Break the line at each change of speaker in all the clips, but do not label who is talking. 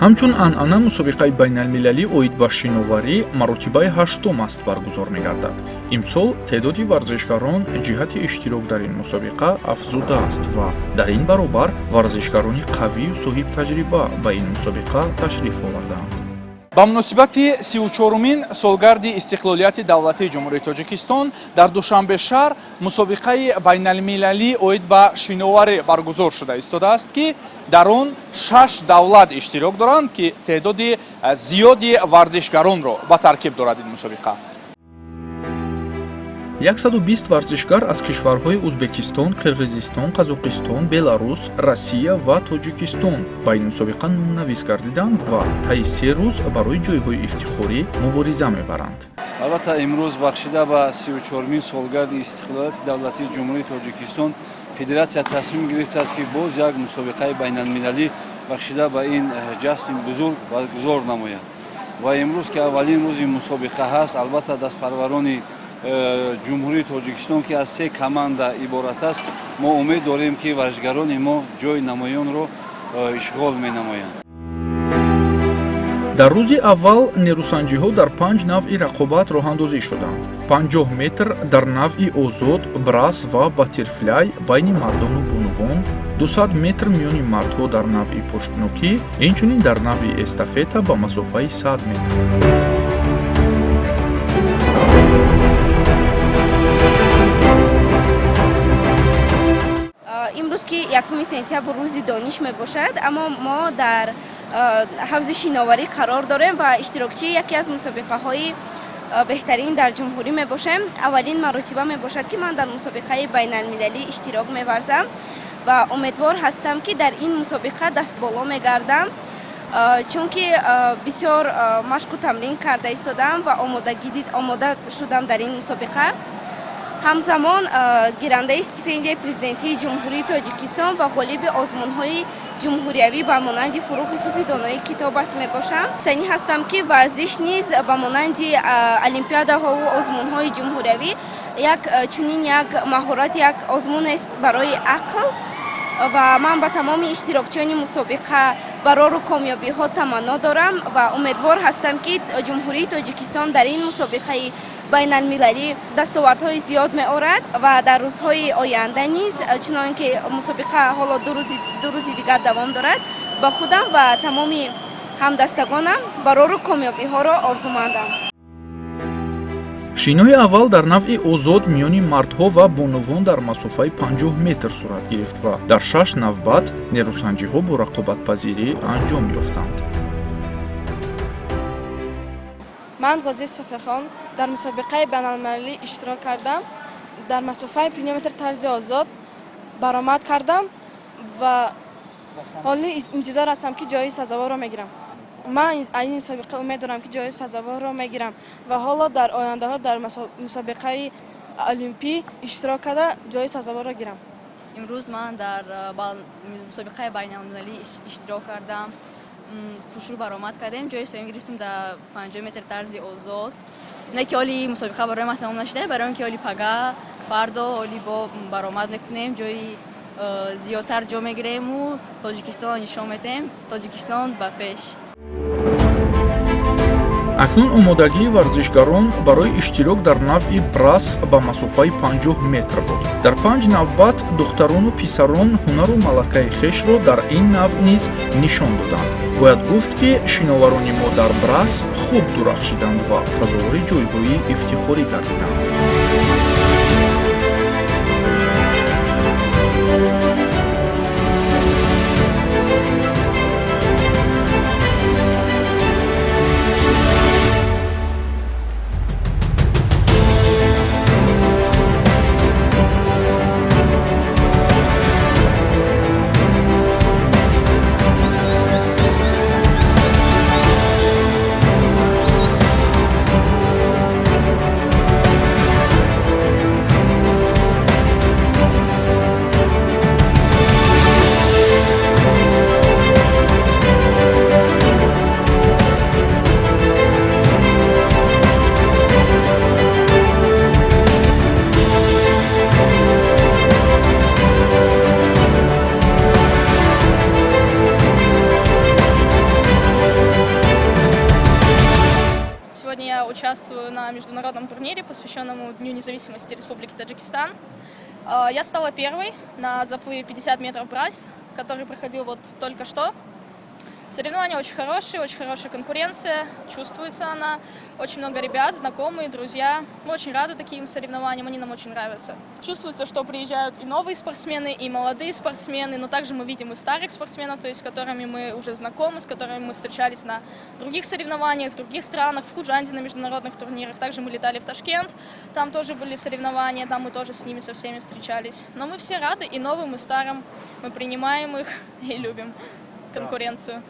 ҳамчун анъана мусобиқаи байналмилалӣ оид ба шиноварӣ маротибаи 8-ум аст баргузор мегардад. Имсол теъдоди варзишгарон ҷиҳати иштирок дар ин мусобиқа афзуда аст ва дар ин баробар варзишгарони қавию соҳибтаҷриба ба ин мусобиқа ташриф овардаанд.
ба муносибати 34-умин солгарди истиқлолияти давлатии ҷумҳурии Тоҷикистон дар Душанбешаҳр мусобиқаи байналмилалӣ оид ба шиноварӣ баргузор шуда истодааст, ки дар он 6 давлат иштирок доранд, ки теъдоди зиёди варзишгаронро ба таркиб дорад ин мусобиқа.
120 варзишгар аз кишварҳои Узбекистон, Қирғизистон, Қазоқистон, Беларус, Россия ва Тоҷикистон ба ин мусобиқа номнавис гардиданд ва таи 3 рӯз барои ҷойҳои ифтихорӣ мубориза мебаранд.
албатта имрӯз бахшида ба 34-мин солгарди истиқлолияти давлатии ҷумҳурии Тоҷикистон федератсия тасмим гирифтааст, ки боз як мусобиқаи байналмилалӣ бахшида ба ин ҷашни бузург баргузор намояд. ва имрӯз ки аввалин рӯзи мусобиқа ҳаст, албатта дастпарварони ҷумҳурии Тоҷикистон ки аз 3 команда иборат аст, мо умед дорем ки варзишгарони мо ҷои намоёнро ишғол менамоянд.
дар рӯзи аввал нерӯсанҷиҳо дар 5 навъи рақобат роҳандозӣ шуданд. 50 метр дар навъи озод, брас ва баттерфляй байни мардону бунувон, 200 метр миёни мардҳо дар навъи пуштнокӣ, инчунин дар навъи эстафета ба масофаи 100 метр.
имрӯз ки 1 сентябр рӯзи дониш мебошад, аммо мо дар ҳавзи шиноварӣ қарор дорем ва иштирокчии яке аз мусобиқаҳои беҳтарин дар ҷумҳурӣ мебошем. аввалин маротиба мебошад, ки ман дар мусобиқаи байналмилалӣ иштирок меварзам ва умедвор ҳастам, ки дар ин мусобиқа дастболо мегардам, чунки бисёр машқу тамрин карда истодам ва омода шудам дар ин мусобиқа. ҳамзамон гирандаи стипендияи президентии ҷумҳурии Тоҷикистон ва ғолиби озмунҳои ҷумҳуриявӣ ба монанди Фурӯхи Субҳи Донои китоб аст мебошам. Гуфтанӣ ҳастам, ки варзиш низ ба монанди олимпиадаҳову озмунҳои ҷумҳуриявӣ чунин як маҳорат, як озмунест барои ақл ва ман ба тамоми иштирокчиёни мусобиқа барору комёбиҳо таманно дорам ва умедвор ҳастам, ки ҷумҳурии Тоҷикистон дар ин мусобиқаи байналмилалӣ дастовардҳои зиёд меорад ва дар рӯзҳои оянда низ, чунон ки мусобиқа ҳоло 2 рӯзи дигар давом дорад, ба худам ва тамоми ҳамдастагонам барору комёбиҳоро орзумандам.
шинои аввал дар навъи озод миёни мардҳо ва бонувон дар масофаи 50 метр сурат гирифт ва дар 6 навбат нерӯсанҷиҳо бо рақобатпазирӣ анҷом ёфтанд.
ман Ғозӣ Суфихон дар мусобиқаи байналмилалӣ иштирок кардам. дар масофаи 5 метр тарзи озод баромад кардам ва ҳолӣ интизор ҳастам, ки ҷои сазоворро мегирам. ман аз ин мусобиқа умед дорам, ки ҷои сазоворро мегирам ва ҳоло дар ояндаҳо дар мусобиқаи олимпӣ иштирок карда ҷои сазоворро гирам.
имрӯз ман дар мусобиқаи байналмилалӣ иштирок кардам. хушрӯ баромад кардем, ҷои сеюм гирифтем дар 50 метр тарзи озод. не ки ҳоли мусобиқа барои ма тамом нашуда, барои он ки ҳоли пага фардо ҳоли бо баромад мекунем, ҷои зиёдтар ҷо мегирему Тоҷикистон нишон метем. Тоҷикистон ба пеш.
акнун омодагии варзишгарон барои иштирок дар навъи брас ба масофаи 50 метр буд. дар 5 навбат духтарону писарон ҳунару малакаи хешро дар ин навъ низ нишон доданд. бояд гуфт, ки шиноварони мо дар брас хуб дурахшиданд ва сазовори ҷойҳои ифтихорӣ гардиданд.
участвую на международном турнире, посвященному Дню независимости Республики Таджикистан. Я стала первой на заплыве 50 метров брас, который проходил вот только что. Соревнования очень хорошая конкуренция, чувствуется она. Очень много ребят, знакомые, друзья. Мы очень рады таким соревнованиям, они нам очень нравятся. Чувствуется, что приезжают и новые спортсмены, и молодые спортсмены, но также мы видим и старых спортсменов, то есть с которыми мы уже знакомы, с которыми мы встречались на других соревнованиях, в других странах, в Худжанде на международных турнирах. Также мы летали в Ташкент, там тоже были соревнования, там мы тоже с ними со всеми встречались. Но мы все рады, и новым, и старым. Мы принимаем их и любим конкуренцию.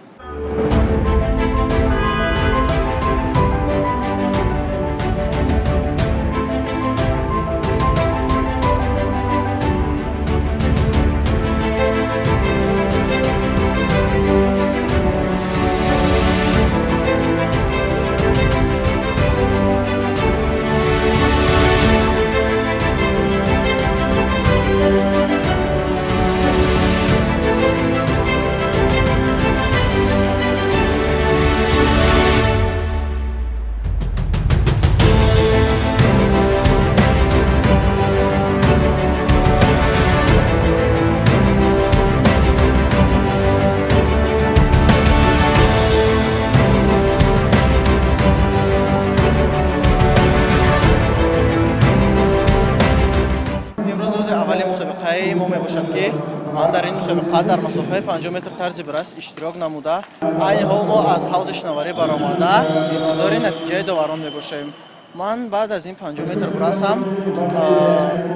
мо мебошад ки ман дар ин мусобиқа дар масофаи 50 метр тарзи брас иштирок намуда айни ҳол мо аз ҳавзи шиноварӣ баромада интизори натиҷаи доварон мебошем. Ман баъд аз ин 50 метр брасам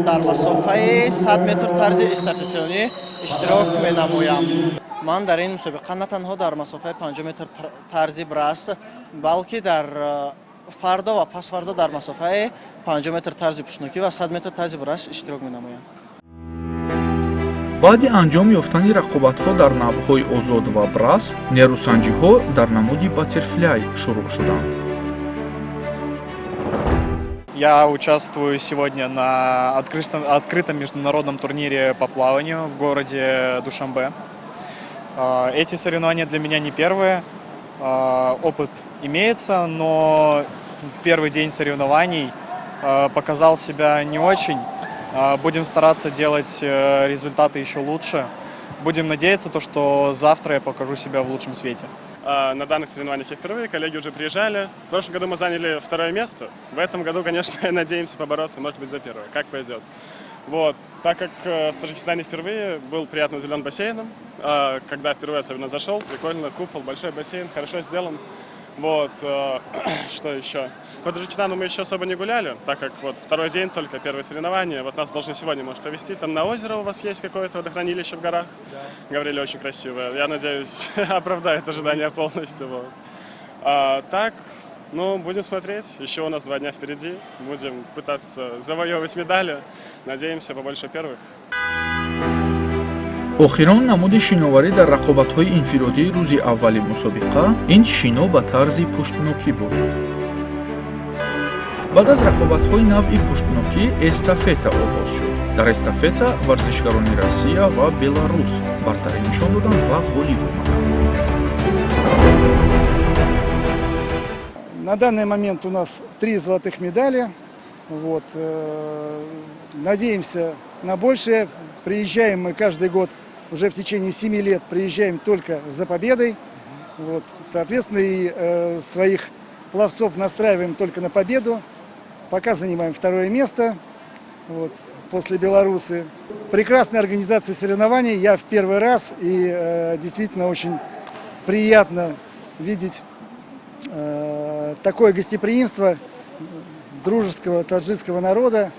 дар масофаи 100 метр тарзи эстафетонӣ иштирок менамоям. Ман дар ин мусобиқа на танҳо дар масофаи 50 метр тарзи брас, балки дар фардо ва пасфардо дар масофаи 50 метр тарзи пушнокӣ ва 100 метр тарзи брас иштирок менамоям.
баъди анҷом ёфтани рақобатҳо дар навъҳои озод ва брас, нерӯсанҷиҳо дар намуди баттерфляй шурӯъ шуданд.
Я участвую сегодня на открытом международном турнире по плаванию в городе Душанбе. Эти соревнования для меня не первые. Опыт имеется, но в первый день соревнований показал себя не очень. Будем стараться делать результаты еще лучше. Будем надеяться, что завтра я покажу себя в лучшем свете.
На данных соревнованиях я впервые, коллеги уже приезжали. В прошлом году мы заняли 2 место. В этом году, конечно, надеемся побороться, может быть, за 1, как повезет. Вот. Так как в Таджикистане впервые, был приятно удивлен бассейном. Когда впервые особенно зашел, прикольно, купол, большой бассейн, хорошо сделан. Вот, что еще? По Таджикистану мы еще особо не гуляли, так как вот 2 день, только первое соревнование. Вот нас должны сегодня, может, повезти. Там на озеро у вас есть какое-то водохранилище в горах? Да. Говорили, очень красивое. Я надеюсь, оправдает ожидания полностью. Вот. Так, ну, будем смотреть. Еще у нас 2 дня впереди. Будем пытаться завоевывать медали. Надеемся побольше первых.
охирон намуди шиноварӣ дар рақобатҳои инфиродии рӯзи аввали мусобиқа ин шино ба тарзи пуштнокӣ буд. баъд аз рақобатҳои навъи пуштнокӣ эстафета оғоз шуд. дар эстафета варзишгарони Россия ва Беларус бартарӣ нишон доданд ва ғолиб омаданд.
На данный момент у нас 3 золотых медали. Вот. Надеемся на большее. Приезжаем мы каждый год, уже в течение 7 лет приезжаем только за победой. Вот. Соответственно, и своих пловцов настраиваем только на победу. Пока занимаем 2 место вот, после Беларуси. Прекрасная организация соревнований. Я в первый раз, и действительно очень приятно видеть такое гостеприимство дружеского таджикского народа.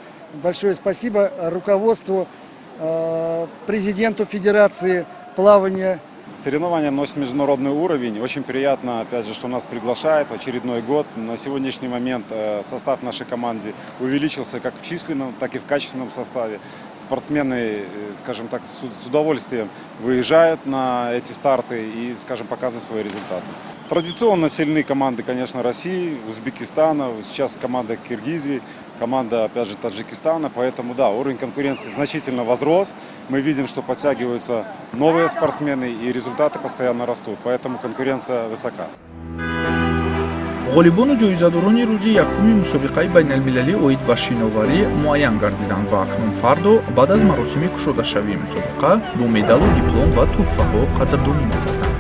Большое спасибо руководству, президенту Федерации плавания.
Соревнования носят международный уровень. Очень приятно, опять же, что нас приглашают в очередной год. На сегодняшний момент состав нашей команды увеличился как в численном, так и в качественном составе. Спортсмены, скажем так, с удовольствием выезжают на эти старты и, скажем, показывают свои результаты. Традиционно сильны команды, конечно, России, Узбекистана, сейчас команда Киргизии, команда, опять же, Таджикистана. Поэтому, да, уровень конкуренции значительно возрос. Мы видим, что подтягиваются новые спортсмены и результаты постоянно растут. Поэтому конкуренция высока.
ғолибону ҷоизадорони рӯзи якуми мусобиқаи байналмилалии оид ба шиноварӣ муайян гардиданд ва акнун фардо баъд аз маросими кушодашавии мусобиқа бо медалу диплом ва тӯҳфаҳо қадрдонӣ мекарданд.